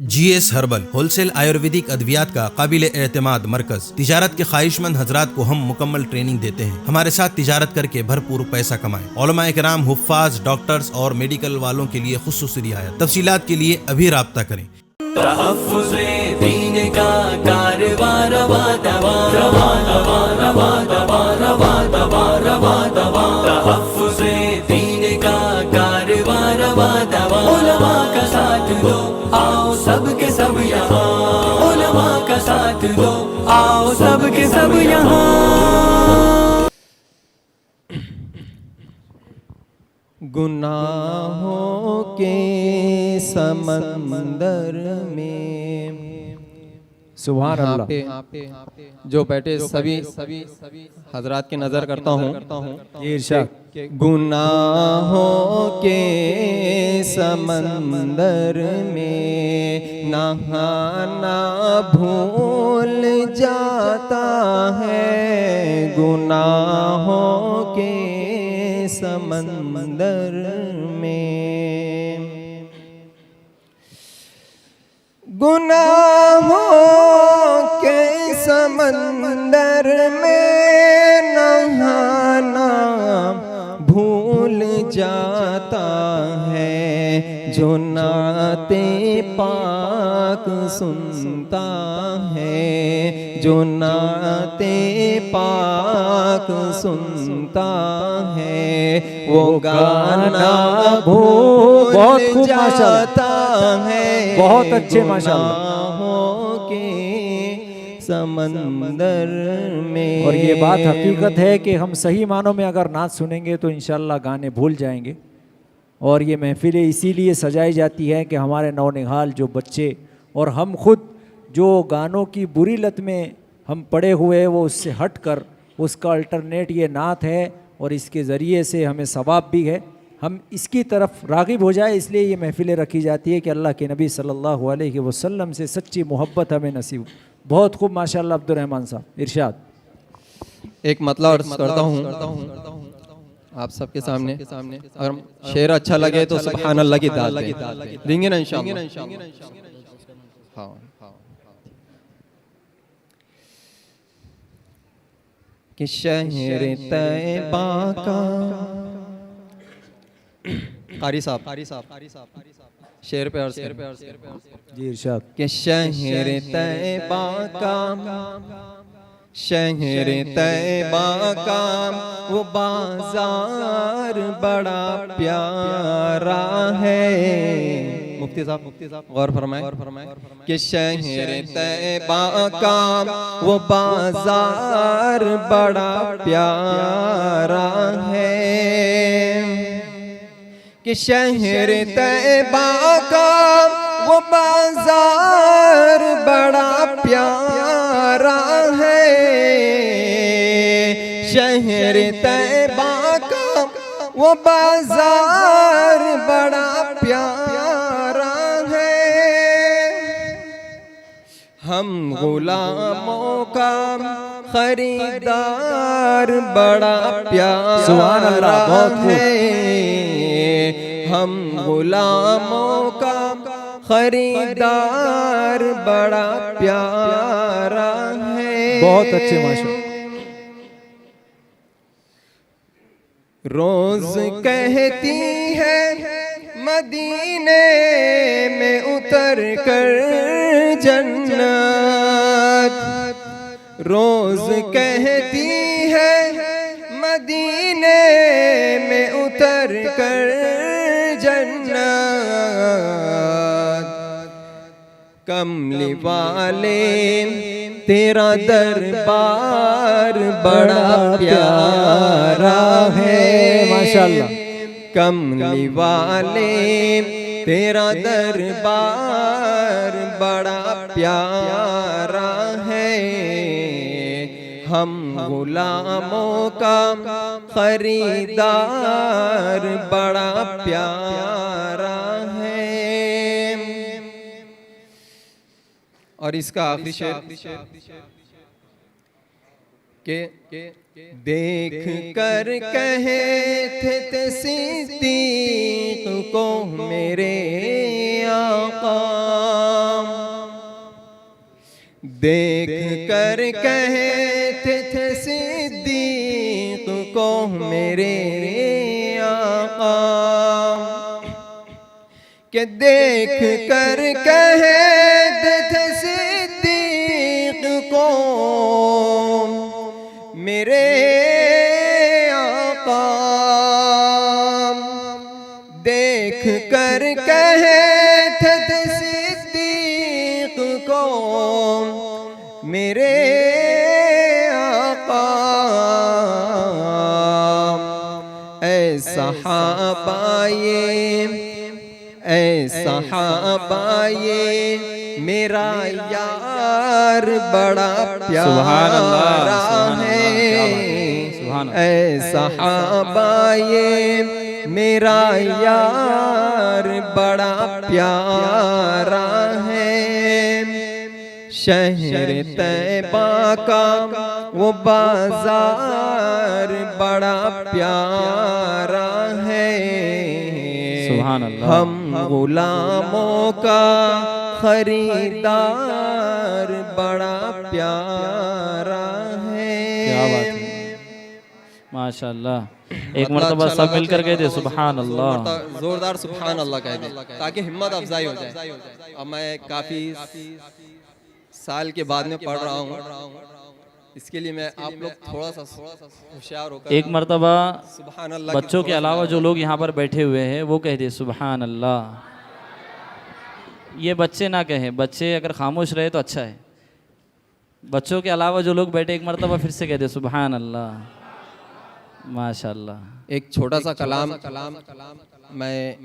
GS herbal wholesale Ayurvedic अद्वियात का काबिल एतमाद मरकज। तिजारत के ख्वाहिशमंद हजरात को हम मुकम्मल ट्रेनिंग देते हैं। हमारे साथ तिजारत करके भरपूर पैसा कमाएं। उलमा इकराम, हुफ्फाज, डॉक्टर्स और मेडिकल वालों के लिए खुसूसी रियायत। तफसीलात के लिए अभी राब्ता करें। तहफ़्फ़ुज़े दीन का कारवां रवा दवा रवा दवा रवा दवा रवा दवा रवा दवा। तहफ़्फ़ुज़े दीन का कारवां रवा दवा। उलमा का साथ दो, आओ सब के सब यहाँ। उलमा का साथ दो, आओ सब के सब यहाँ। गुनाहों के समंदर में सुभान अल्लाह। जो बैठे सभी हजरात की नज़र करता हूँ। ये इरशाद, गुनाहों के समंदर में नहाना भूल जाता है। गुनाहों के समंदर में, गुनाहों के समंदर में नहाना भूल जाता है। जो नाते पाक सुनता है, जो नाते पाक सुनता है, वो गाना भूल बहुत खूब माशाअल्लाह, जाता है। बहुत अच्छे माशाअल्लाह। गुनाहों के समंदर में। और ये बात हकीकत है कि हम सही मानों में अगर नात सुनेंगे तो इंशाअल्लाह गाने भूल जाएंगे। और ये महफिलें इसीलिए सजाई जाती हैं कि हमारे नौनिहाल जो बच्चे और हम खुद जो गानों की बुरी लत में हम पड़े हुए हैं, वो उससे हट कर उसका अल्टरनेट ये नात है और इसके ज़रिए से हमें सवाब भी है। हम इसकी तरफ राग़िब हो जाए, इसलिए ये महफिलें रखी जाती है कि अल्लाह के नबी सल्लल्लाहु अलैहि वसल्लम से सच्ची मोहब्बत हमें नसीब। बहुत खूब माशाअल्लाह अब्दुर्रहमान साहब, इरशाद। एक मतलब अर्ज करता हूँ आप सबके सामने। अगर शेर अच्छा लगे तो सुभान अल्लाह की दाद देंगे ना इंशाअल्लाह। हाँ, कि शहर तैबा का कारी साहब शेर पे अर्ज जी इरशाद। कि शहर तैबा का, शहर तैबा का वो बाजार बड़ा प्यारा है। मुफ्ती साहब गौर फरमाए कि शहर तैबा का वो बाजार बड़ा प्यारा है। कि शहर तैबा का वो बाजार बड़ा प्यारा है। शहर तैबा का वो बाजार बड़ा प्यारा है। हम गुलामों का खरीदार बड़ा सुभान अल्लाह, प्यारा बहुत खूब। है। हम गुलामों का खरीदार बड़ा प्यारा है। बहुत अच्छे माशाअल्लाह। रोज कहती है मदीने में उतर कर जन्नत। रोज कहती है मदीने में उतर कर जन्नत। कमली वाले तेरा दरबार बड़ा प्यारा है। माशाअल्लाह। कमली वाले तेरा दरबार बड़ा प्यारा है। हम गुलामों का खरीदार बड़ा प्यारा है। और इसका आखिरी शेर के देख कर कहे थे सिद्दीक़ को मेरे आका। देख कर कहते थे सिद्दीक को मेरे आका, कि देख कर कहते थे सिद्दीक को मेरे आका, देख कर कहते थे सिद्दीक को मेरे आका। ऐ सहाबा ये मेरा यार बड़ा प्यारा है। ऐ सहाबा ये मेरा यार बड़ा प्यारा है। शहर तैबा का वो बाजार बड़ा प्यारा है। सुभान अल्लाह। हम गुलामों का खरीदार बड़ा प्यारा है। क्या बात है, माशाअल्लाह। एक मरतबा सब मिलकर कह दे सुभान अल्लाह, जोरदार सुभान अल्लाह कह दे ताकि हिम्मत अफजाई हो जाए। अब मैं काफी साल के बाद में पढ़ रहा हूँ, इसके लिए मैं आप लोग थोड़ा सा होशियार होकर एक मरतबा सुभान अल्लाह बच्चों के अलावा जो लोग यहाँ पर बैठे हुए हैं वो कह दे सुभान अल्लाह। ये बच्चे ना कहें, बच्चे अगर खामोश रहे तो अच्छा है। बच्चों के अलावा जो लोग बैठे एक मरतबा फिर से कह दे सुभान अल्लाह। माशाअल्लाह। एक छोटा सा कलाम मैं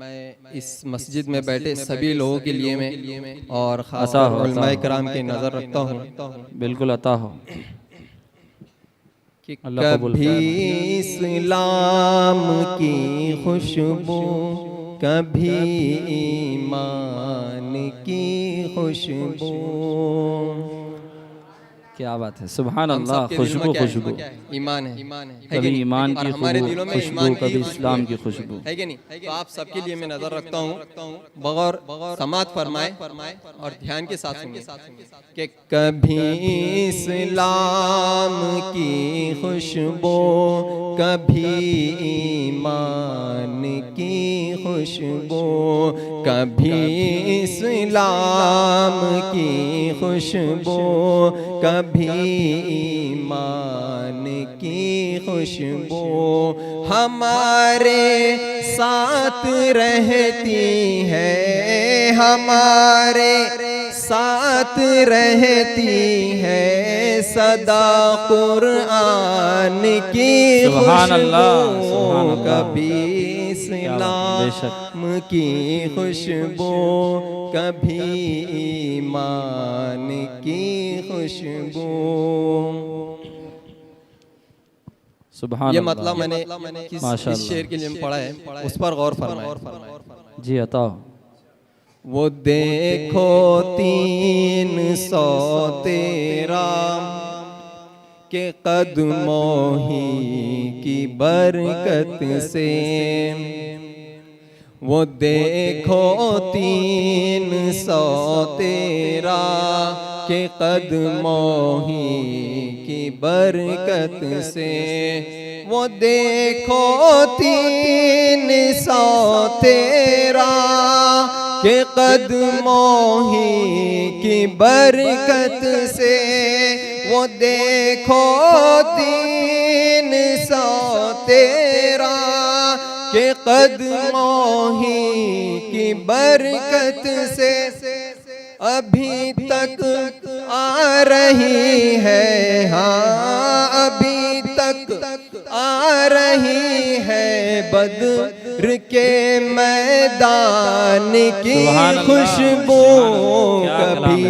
इस मस्जिद में बैठे सभी लोगों के लिए मैं और खास उलमाए कराम की नजर रखता हूँ। बिल्कुल अता हो कि अल्लाह कबूल कभी इस्लाम की खुशबू, कभी ईमान की खुशबू। क्या बात है, सुभान हम अल्लाह। सबके दिल में खुशबू क्या है? खुशबू, ईमान है, कभी ईमान और की हमारे दिलों में खुशबू, ईमान की कभी खुशबू इस्लाम की खुशबू। है कि नहीं? तो आप सबके लिए मैं नजर रखता हूँ, बगैर समात फरमाए और ध्यान के साथ सुनिए कि कभी इस्लाम की खुशबू, कभी ईमान की खुशबू, कभी इस्लाम की खुशबू, कभी ईमान की खुशबू हमारे साथ रहती है, हमारे साथ रहती है सदा कुरान की खुशबू, कभी इस्लाम की खुशबू, कभी ईमान की खुशबू। सुभान ये अल्लाह। मतलब मैंने किस शेर के लिए पढ़ा है उस पर गौर फरमाए। जी अता। वो देखो 313 के कदमों ही की बरकत से, वो देखो 313 के कदमों ही की बरकत से, वो देखो 313 के कदमों ही की बरकत से, वो देखो 313 के कदमों ही की बरकत से अभी तक आ रही है, हाँ अभी तक आ रही है बद्र के मैदान की खुशबू, कभी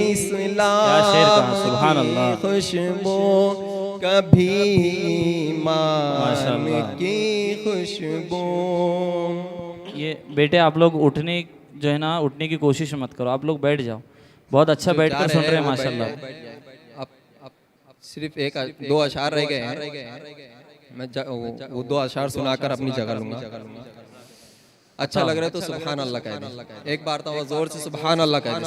इस्लाम की खुशबू, कभी ईमान की खुशबू। ये बेटे आप लोग उठने जो है ना, उठने की कोशिश मत करो, आप लोग बैठ जाओ। बहुत अच्छा बैठ कर सुन रहे हैं माशाल्लाह। अब सिर्फ एक 2 अशार रह गए हैं, मैं वो 2 अशार सुनाकर अपनी जगह लूंगा। अच्छा लग रहा है तो सुभान अल्लाह कह दे। एक बार तो जोर से सुभान अल्लाह कह दे।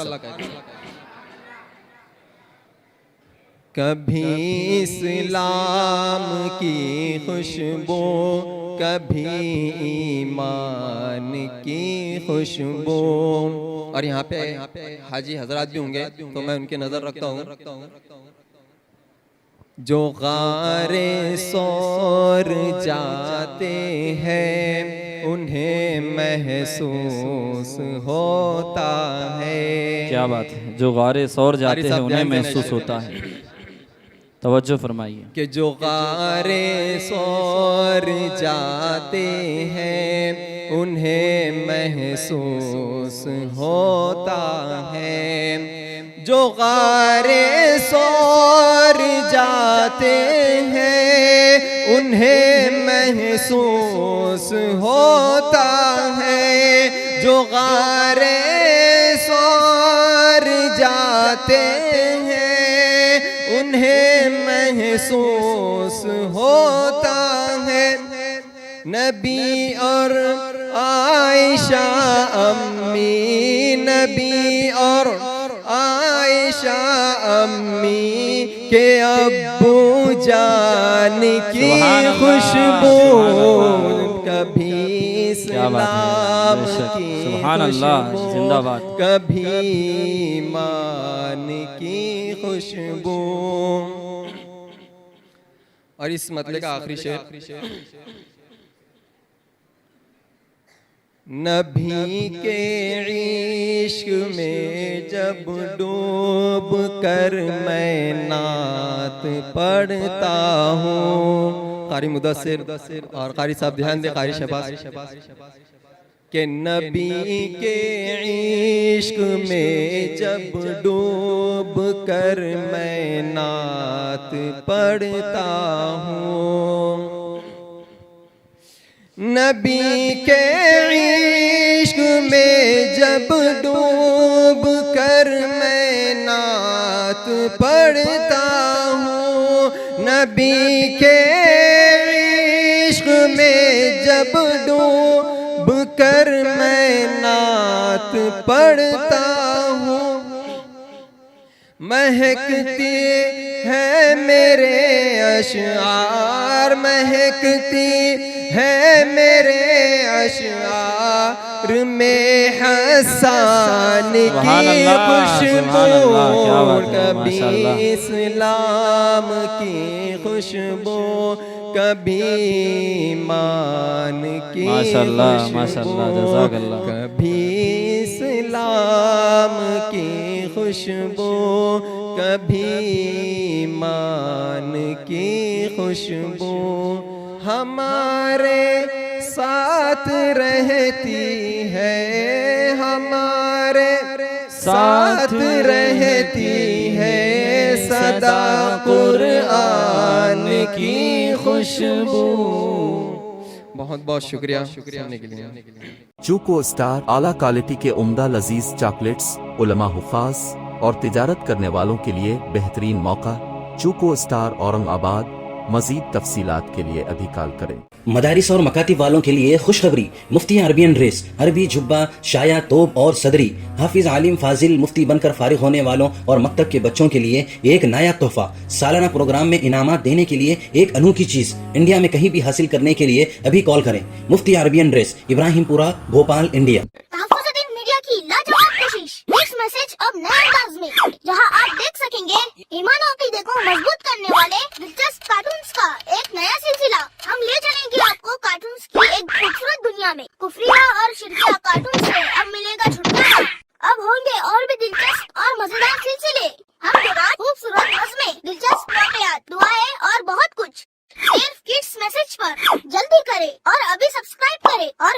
कभी इस्लाम की खुशबू, कभी ईमान की खुशबू। और यहाँ पे हाजी हजरात भी होंगे तो मैं उनकी नज़र रखता हूँ। जो गारे सौर जाते हैं उन्हें महसूस होता है। क्या बात है, जो गारे सौर जाते हैं उन्हें महसूस होता है। तवज्जो फरमाइए कि जो गारे सौर जाते हैं उन्हें महसूस होता है। जो गारे सौर जाते हैं उन्हें महसूस होता है। जो गारे सौर जाते हैं उन्हें महसूस होता है। नबी और आयशा अम्मी, नबी और आयशा अम्मी के अब्बू जान की खुशबू, कभी इस्लाम की खुशबू, जिंदाबाद, कभी ईमान की खुशबू। और इस मतले का आखिरी शेर, नबी के इश्क में जब डूब कर मैं नात पढ़ता हूँ। कारी मुदस्सिर और कारी साहब ध्यान दे, कारी शहबाज, के नबी के इश्क में जब डूब कर मैं नात पढ़ता हूँ। नबी के इश्क में जब डूब कर मैं नात पढ़ता हूँ। नबी के इश्क में जब डूब कर मैं नात पढ़ता हूँ। महकती है मेरे अशआर, महकती है मेरे अशआर में हसन की खुशबू, कभी इस्लाम की खुशबू, कभी ईमान की खुशबू, कभी इस्लाम की खुशबू, कभी ईमान की खुशबू हमारे साथ रहती है, हमारे साथ रहती है सदा कुरान की खुशबू। बहुत बहुत शुक्रिया सुनने के लिए। चूको स्टार आला क्वालिटी के उम्दा लजीज चॉकलेट्स उलमा हुफ़ाज और तिजारत करने वालों के लिए बेहतरीन मौका। चूको स्टार औरंगाबाद। मजीद तफसीलात के लिए अभी कॉल करें। मदारिस और मकातिब वालों के लिए खुशखबरी, मुफ्ती अरबियन ड्रेस, अरबी जुब्बा, शाया, तोब और सदरी, हाफिज आलिम फाजिल मुफ्ती बनकर फारिग होने वालों और मकतब के बच्चों के लिए एक नया तोहफा। सालाना प्रोग्राम में इनामात देने के लिए एक अनोखी चीज इंडिया में कहीं भी हासिल करने के लिए अभी कॉल करें। Mufti Arabian dress, Ibrahimpura, Bhopal, India. Media की लाजवाब कोशिश, नेक्स्ट मैसेज अब नए अंदाज में, जहां आप देख सकेंगे ईमान और अकीदे को मजबूत करने वाले दिलचस्प कार्टून्स का एक नया सिलसिला। हम ले चलेंगे आपको कार्टून्स की एक खूबसूरत दुनिया में। कुफरिया और शिरकिया कार्टून से अब मिलेगा छुटकारा। अब होंगे और भी दिलचस्प और मजेदार सिलसिले। हम आज खूबसूरत नज़्में, दिलचस्प वाक़यात, दुआएं और बहुत कुछ सिर्फ किड्स मैसेज पर। जल्दी करें और अभी सब्सक्राइब करें और